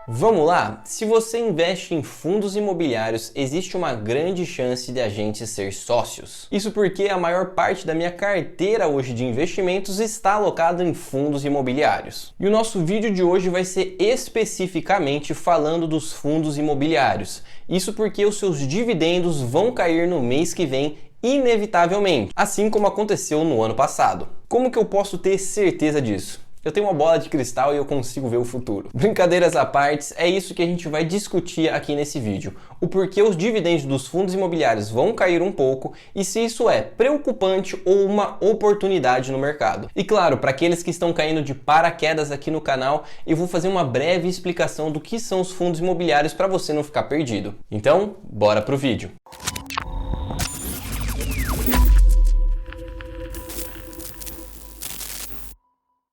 Vamos lá? Se você investe em fundos imobiliários, existe uma grande chance de a gente ser sócios. Isso porque a maior parte da minha carteira hoje de investimentos está alocada em fundos imobiliários. E o nosso vídeo de hoje vai ser especificamente falando dos fundos imobiliários. Isso porque os seus dividendos vão cair no mês que vem, inevitavelmente, assim como aconteceu no ano passado. Como que eu posso ter certeza disso? Eu tenho uma bola de cristal e eu consigo ver o futuro. Brincadeiras à parte, é isso que a gente vai discutir aqui nesse vídeo. O porquê os dividendos dos fundos imobiliários vão cair um pouco e se isso é preocupante ou uma oportunidade no mercado. E claro, para aqueles que estão caindo de paraquedas aqui no canal, eu vou fazer uma breve explicação do que são os fundos imobiliários para você não ficar perdido. Então, bora pro vídeo.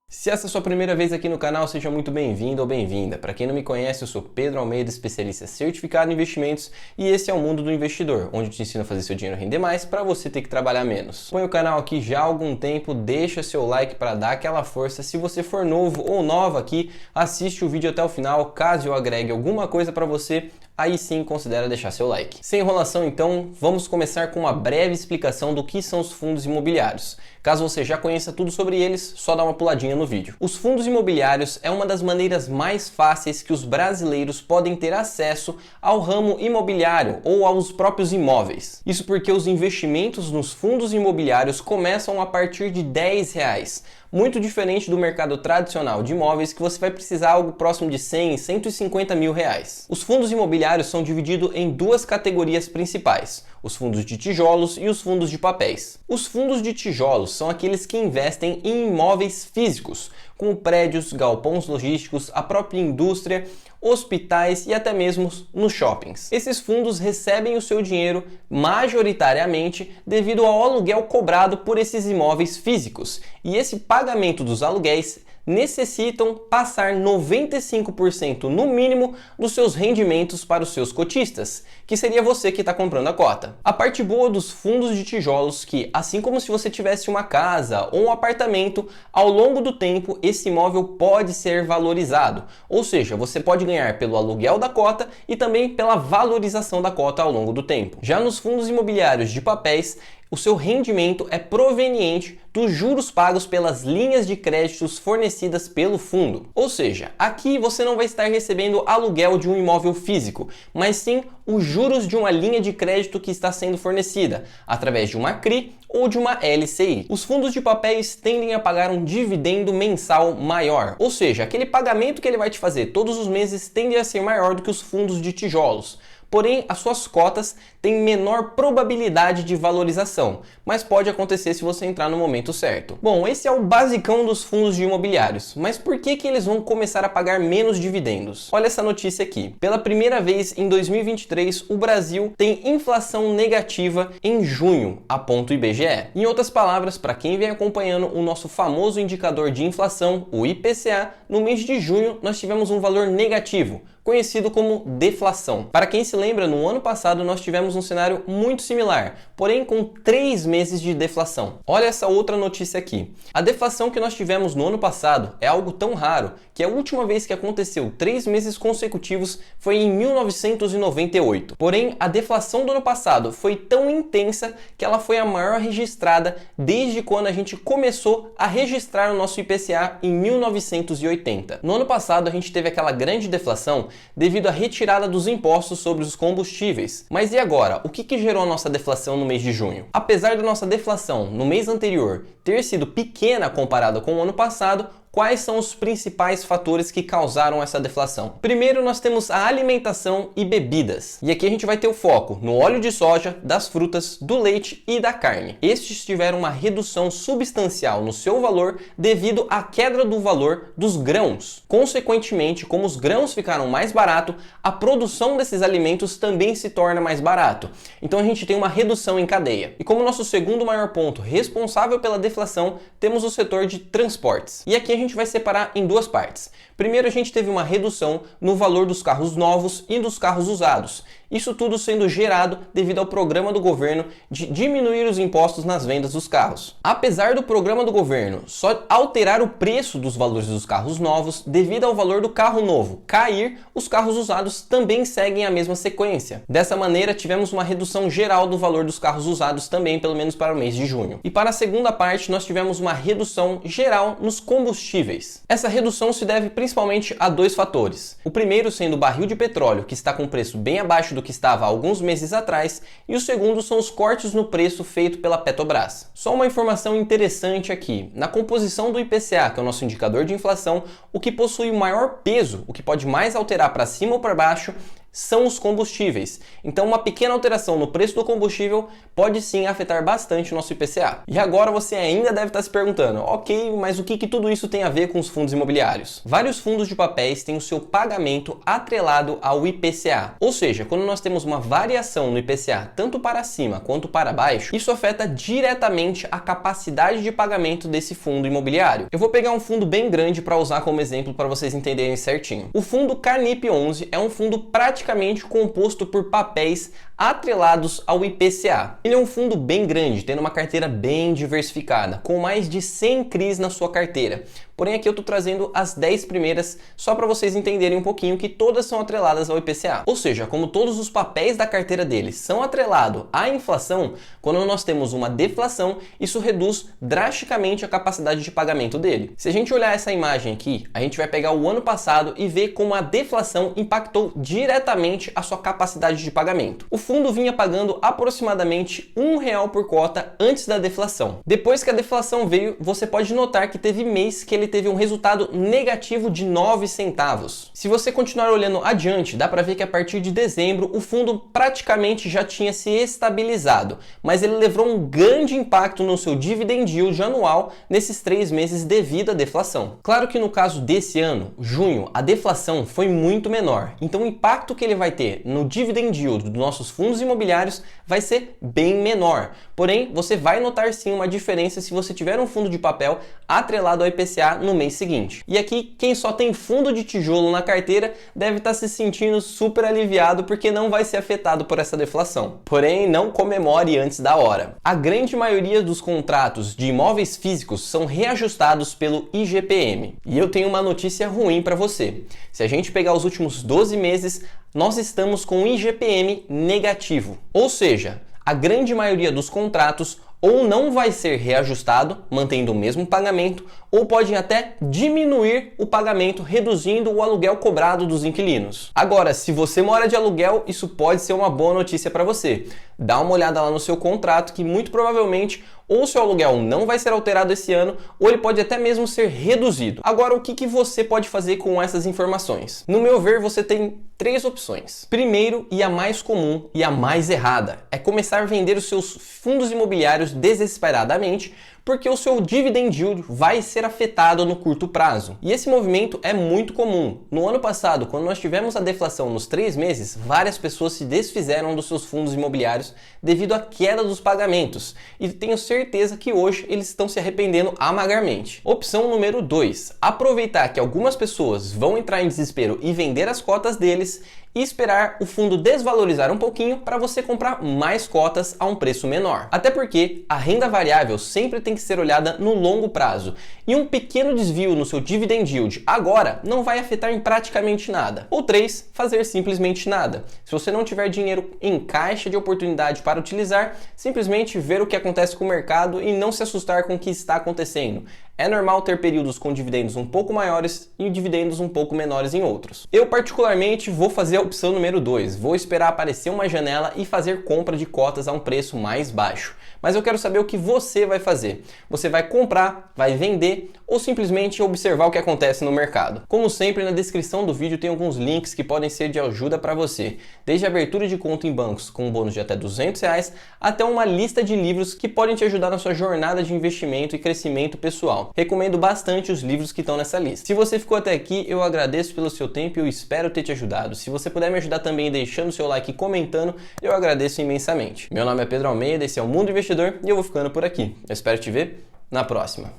Se essa é a sua primeira vez aqui no canal, seja muito bem-vindo ou bem-vinda. Para quem não me conhece, eu sou Pedro Almeida, especialista certificado em investimentos, e esse é o Mundo do Investidor, onde eu te ensino a fazer seu dinheiro render mais para você ter que trabalhar menos. Põe o canal aqui já há algum tempo, deixa seu like para dar aquela força. Se você for novo ou nova aqui, assiste o vídeo até o final. Caso eu agregue alguma coisa para você, aí sim considera deixar seu like. Sem enrolação então, vamos começar com uma breve explicação do que são os fundos imobiliários. Caso você já conheça tudo sobre eles, só dá uma puladinha no vídeo. Os fundos imobiliários é uma das maneiras mais fáceis que os brasileiros podem ter acesso ao ramo imobiliário ou aos próprios imóveis. Isso porque os investimentos nos fundos imobiliários começam a partir de R$10. Muito diferente do mercado tradicional de imóveis, que você vai precisar algo próximo de 100, 150 mil reais. Os fundos imobiliários são divididos em duas categorias principais: os fundos de tijolos e os fundos de papéis. Os fundos de tijolos são aqueles que investem em imóveis físicos, como prédios, galpões logísticos, a própria indústria, hospitais e até mesmo nos shoppings. Esses fundos recebem o seu dinheiro majoritariamente devido ao aluguel cobrado por esses imóveis físicos, e esse pagamento dos aluguéis necessitam passar 95% no mínimo dos seus rendimentos para os seus cotistas, que seria você que está comprando a cota. A parte boa dos fundos de tijolos é que, assim como se você tivesse uma casa ou um apartamento, ao longo do tempo esse imóvel pode ser valorizado, ou seja, você pode ganhar pelo aluguel da cota e também pela valorização da cota ao longo do tempo. Já nos fundos imobiliários de papéis, o seu rendimento é proveniente dos juros pagos pelas linhas de créditos fornecidas pelo fundo. Ou seja, aqui você não vai estar recebendo aluguel de um imóvel físico, mas sim os juros de uma linha de crédito que está sendo fornecida, através de uma CRI ou de uma LCI. Os fundos de papéis tendem a pagar um dividendo mensal maior, ou seja, aquele pagamento que ele vai te fazer todos os meses tende a ser maior do que os fundos de tijolos. Porém, as suas cotas têm menor probabilidade de valorização, mas pode acontecer se você entrar no momento certo. Bom, esse é o basicão dos fundos de imobiliários, mas por que eles vão começar a pagar menos dividendos? Olha essa notícia aqui. Pela primeira vez em 2023, o Brasil tem inflação negativa em junho, aponta o IBGE. Em outras palavras, para quem vem acompanhando o nosso famoso indicador de inflação, o IPCA, no mês de junho nós tivemos um valor negativo, conhecido como deflação. Para quem se lembra, no ano passado nós tivemos um cenário muito similar, porém com 3 meses de deflação. Olha essa outra notícia aqui. A deflação que nós tivemos no ano passado é algo tão raro que a última vez que aconteceu 3 meses consecutivos foi em 1998. Porém, a deflação do ano passado foi tão intensa que ela foi a maior registrada desde quando a gente começou a registrar o nosso IPCA em 1980. No ano passado a gente teve aquela grande deflação devido à retirada dos impostos sobre os combustíveis. Mas e agora? O que gerou a nossa deflação no mês de junho? Apesar da nossa deflação no mês anterior ter sido pequena comparada com o ano passado, quais são os principais fatores que causaram essa deflação? Primeiro, nós temos a alimentação e bebidas. E aqui a gente vai ter o foco no óleo de soja, das frutas, do leite e da carne. Estes tiveram uma redução substancial no seu valor devido à queda do valor dos grãos. Consequentemente, como os grãos ficaram mais baratos, a produção desses alimentos também se torna mais barato. Então a gente tem uma redução em cadeia. E como nosso segundo maior ponto responsável pela deflação, temos o setor de transportes. E aqui a gente vai separar em duas partes. Primeiro, a gente teve uma redução no valor dos carros novos e dos carros usados. Isso tudo sendo gerado devido ao programa do governo de diminuir os impostos nas vendas dos carros. Apesar do programa do governo só alterar o preço dos valores dos carros novos, devido ao valor do carro novo cair, os carros usados também seguem a mesma sequência. Dessa maneira, tivemos uma redução geral do valor dos carros usados também, pelo menos para o mês de junho. E para a segunda parte, nós tivemos uma redução geral nos combustíveis. Essa redução se deve principalmente a dois fatores. O primeiro sendo o barril de petróleo, que está com um preço bem abaixo do que estava há alguns meses atrás, e o segundo são os cortes no preço feito pela Petrobras. Só uma informação interessante aqui: na composição do IPCA, que é o nosso indicador de inflação, o que possui o maior peso, o que pode mais alterar para cima ou para baixo, são os combustíveis. Então uma pequena alteração no preço do combustível pode sim afetar bastante o nosso IPCA. E agora você ainda deve estar se perguntando, ok, mas o que tudo isso tem a ver com os fundos imobiliários? Vários fundos de papéis têm o seu pagamento atrelado ao IPCA. Ou seja, quando nós temos uma variação no IPCA, tanto para cima quanto para baixo, isso afeta diretamente a capacidade de pagamento desse fundo imobiliário. Eu vou pegar um fundo bem grande para usar como exemplo para vocês entenderem certinho. O fundo Carnip 11 é um fundo praticamente composto por papéis atrelados ao IPCA. Ele é um fundo bem grande, tendo uma carteira bem diversificada, com mais de 100 CRIs na sua carteira. Porém, aqui eu estou trazendo as 10 primeiras só para vocês entenderem um pouquinho que todas são atreladas ao IPCA. Ou seja, como todos os papéis da carteira dele são atrelados à inflação, quando nós temos uma deflação, isso reduz drasticamente a capacidade de pagamento dele. Se a gente olhar essa imagem aqui, a gente vai pegar o ano passado e ver como a deflação impactou diretamente a sua capacidade de pagamento. O fundo vinha pagando aproximadamente R$1 por cota antes da deflação. Depois que a deflação veio, você pode notar que teve mês que ele teve um resultado negativo de 9 centavos. Se você continuar olhando adiante, dá para ver que a partir de dezembro o fundo praticamente já tinha se estabilizado, mas ele levou um grande impacto no seu dividend yield anual nesses 3 meses devido à deflação. Claro que no caso desse ano, junho, a deflação foi muito menor, então o impacto que ele vai ter no dividend yield dos nossos fundos imobiliários vai ser bem menor. Porém, você vai notar sim uma diferença se você tiver um fundo de papel atrelado ao IPCA no mês seguinte. E aqui, quem só tem fundo de tijolo na carteira deve estar se sentindo super aliviado porque não vai ser afetado por essa deflação. Porém, não comemore antes da hora. A grande maioria dos contratos de imóveis físicos são reajustados pelo IGPM. E eu tenho uma notícia ruim para você. Se a gente pegar os últimos 12 meses, nós estamos com um IGPM negativo. Ou seja, a grande maioria dos contratos ou não vai ser reajustado, mantendo o mesmo pagamento, ou podem até diminuir o pagamento, reduzindo o aluguel cobrado dos inquilinos. Agora, se você mora de aluguel, isso pode ser uma boa notícia para você. Dá uma olhada lá no seu contrato que muito provavelmente ou seu aluguel não vai ser alterado esse ano, ou ele pode até mesmo ser reduzido. Agora, o que você pode fazer com essas informações? No meu ver, você tem 3 opções. Primeiro, e a mais comum e a mais errada, é começar a vender os seus fundos imobiliários desesperadamente, porque o seu dividend yield vai ser afetado no curto prazo. E esse movimento é muito comum. No ano passado, quando nós tivemos a deflação nos 3 meses, várias pessoas se desfizeram dos seus fundos imobiliários devido à queda dos pagamentos. E tenho certeza que hoje eles estão se arrependendo amargamente. Opção número 2. Aproveitar que algumas pessoas vão entrar em desespero e vender as cotas deles e esperar o fundo desvalorizar um pouquinho para você comprar mais cotas a um preço menor. Até porque a renda variável sempre tem que ser olhada no longo prazo e um pequeno desvio no seu dividend yield agora não vai afetar em praticamente nada. Ou 3, fazer simplesmente nada. Se você não tiver dinheiro em caixa de oportunidade para utilizar, simplesmente ver o que acontece com o mercado e não se assustar com o que está acontecendo. É normal ter períodos com dividendos um pouco maiores e dividendos um pouco menores em outros. Eu particularmente vou fazer a opção número 2, vou esperar aparecer uma janela e fazer compra de cotas a um preço mais baixo. Mas eu quero saber o que você vai fazer. Você vai comprar, vai vender ou simplesmente observar o que acontece no mercado. Como sempre, na descrição do vídeo tem alguns links que podem ser de ajuda para você. Desde a abertura de conta em bancos com um bônus de até R$200 até uma lista de livros que podem te ajudar na sua jornada de investimento e crescimento pessoal. Recomendo bastante os livros que estão nessa lista. Se você ficou até aqui, eu agradeço pelo seu tempo e eu espero ter te ajudado. Se você puder me ajudar também deixando seu like e comentando, eu agradeço imensamente. Meu nome é Pedro Almeida, esse é o Mundo Investidor e eu vou ficando por aqui. Eu espero te ver na próxima.